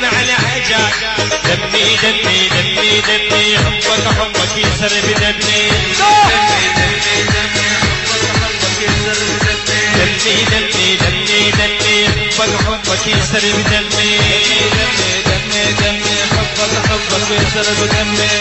مع العجال. دمي دمي دمي دمي حبك حبك يسر بدمي. دمي دمي دمي دمي حبك حبك يسر بدمي. دمي دمي حبك حبك يسر بدمي.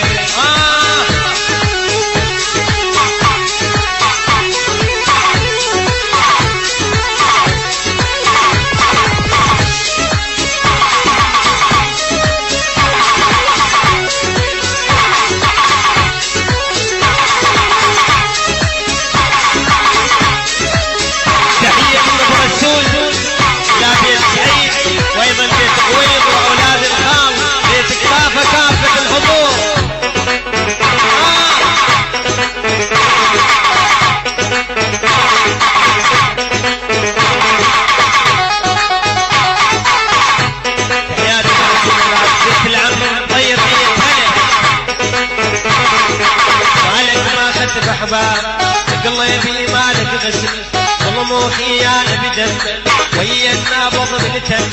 قلبي مالك غسل ظلم خيانة بدم ويا النابض بالتم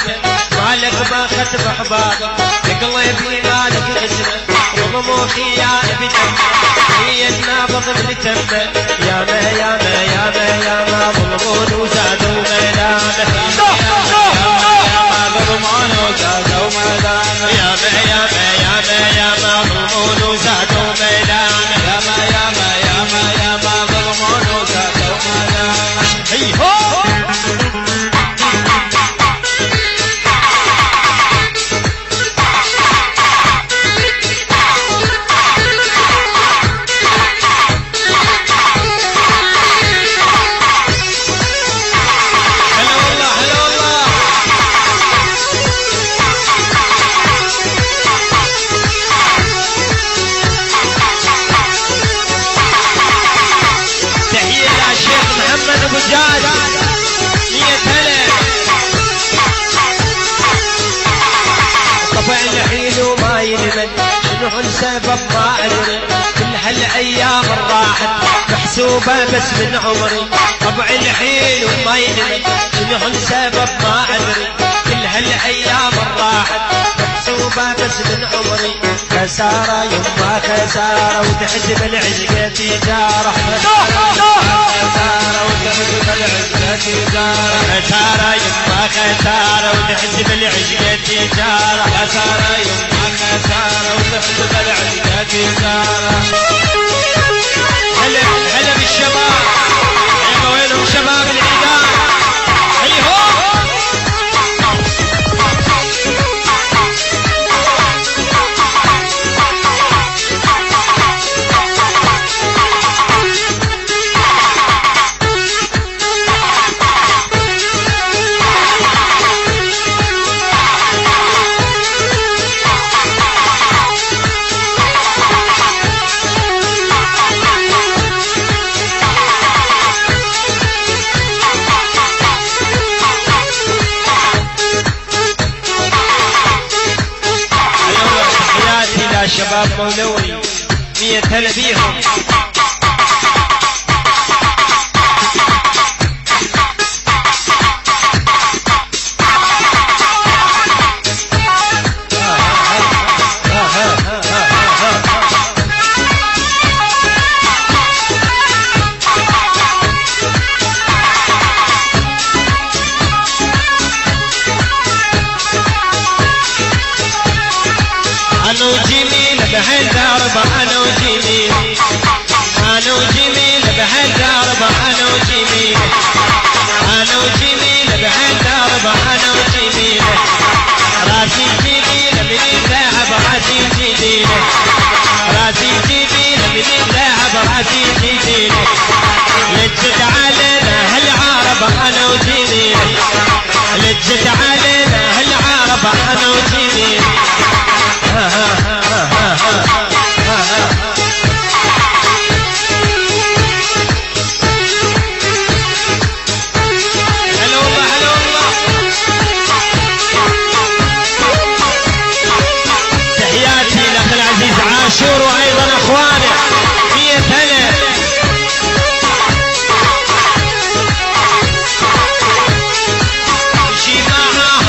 مالك ما خطب احباب. قلبي مالك غسل ظلم خيانة بدم ويا النابض بالتم. يا ما يا ما يا ما يا ما ظلمون وزادوا ميدانه. يا ما ظلمون وزادوا ميدانه. يا ما يا ما يا ما يا ما ظلمون وزادوا ميدانه. يا ما يا ما يا ما يا ما ظلمون وزادوا ميدانه. هي هو سبب ما أدري كل هالأيام راحت محسوبة بس من عمري. طبع الحين وما يدري شنو السبب ما أدري كل هالأيام راحت محسوبة بس من عمري. خسارة يما خسارة وتحسب العشقة تجارة. خسارة وتحسب العشقة تجارة. خسارة يما خسارة وتحسب العشقة تجارة. خسارة يما خسارة وتحسب العشقة تجارة. هلا بالشباب. ايوه وينهم شباب العيدان؟ ايوه شباب مولوي 100 هلا بيهم. أنا وجميل بهالدرب أنا وجميل. أنا وجميل بهالدرب أنا وجميل. أنا وجميل بهالدرب أنا وجميل. راسي جميل من الذهب راسي جميل. راسي جميل من الذهب راسي جميل. لجت علينا هالعرب أنا وجميل. لجت علينا هالعرب أنا وجميل. تحياتي لأخ العزيز عاشور وأيضا أخوانه 100 هلا. شي معها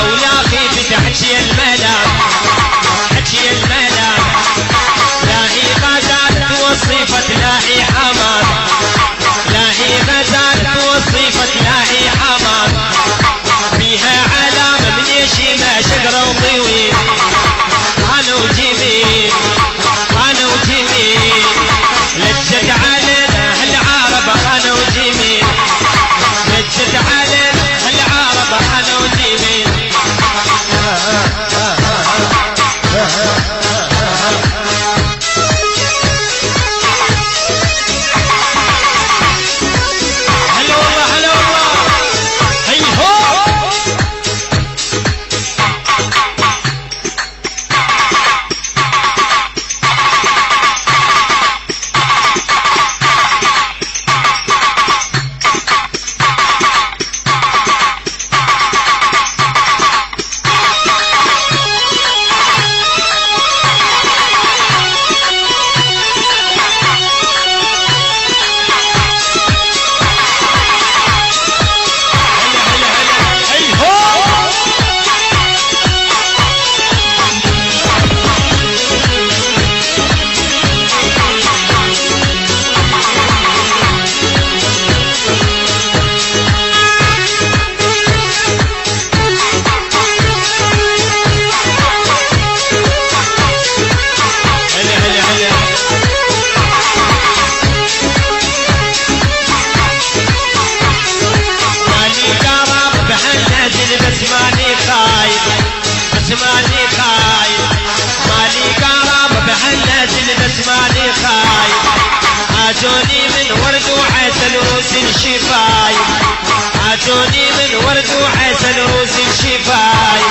الورد وعسل روس الشفايف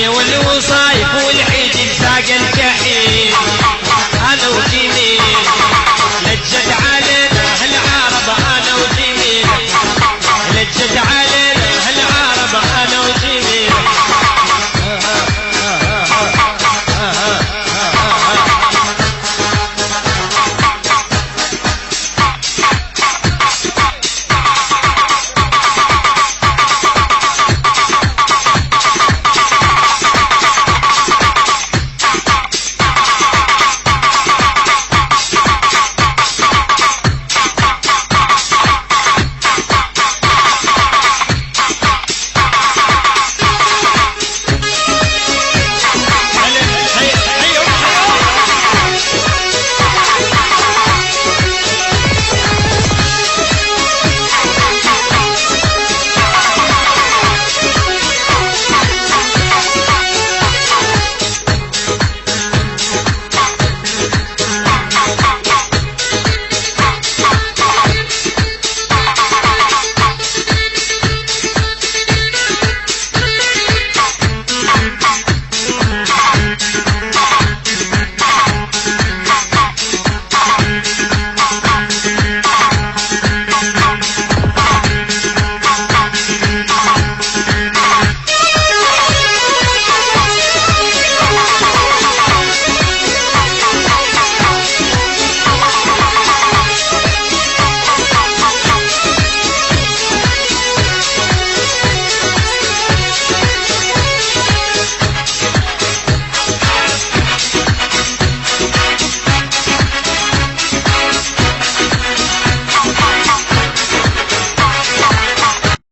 والوصايف والعيد ساق الكحيل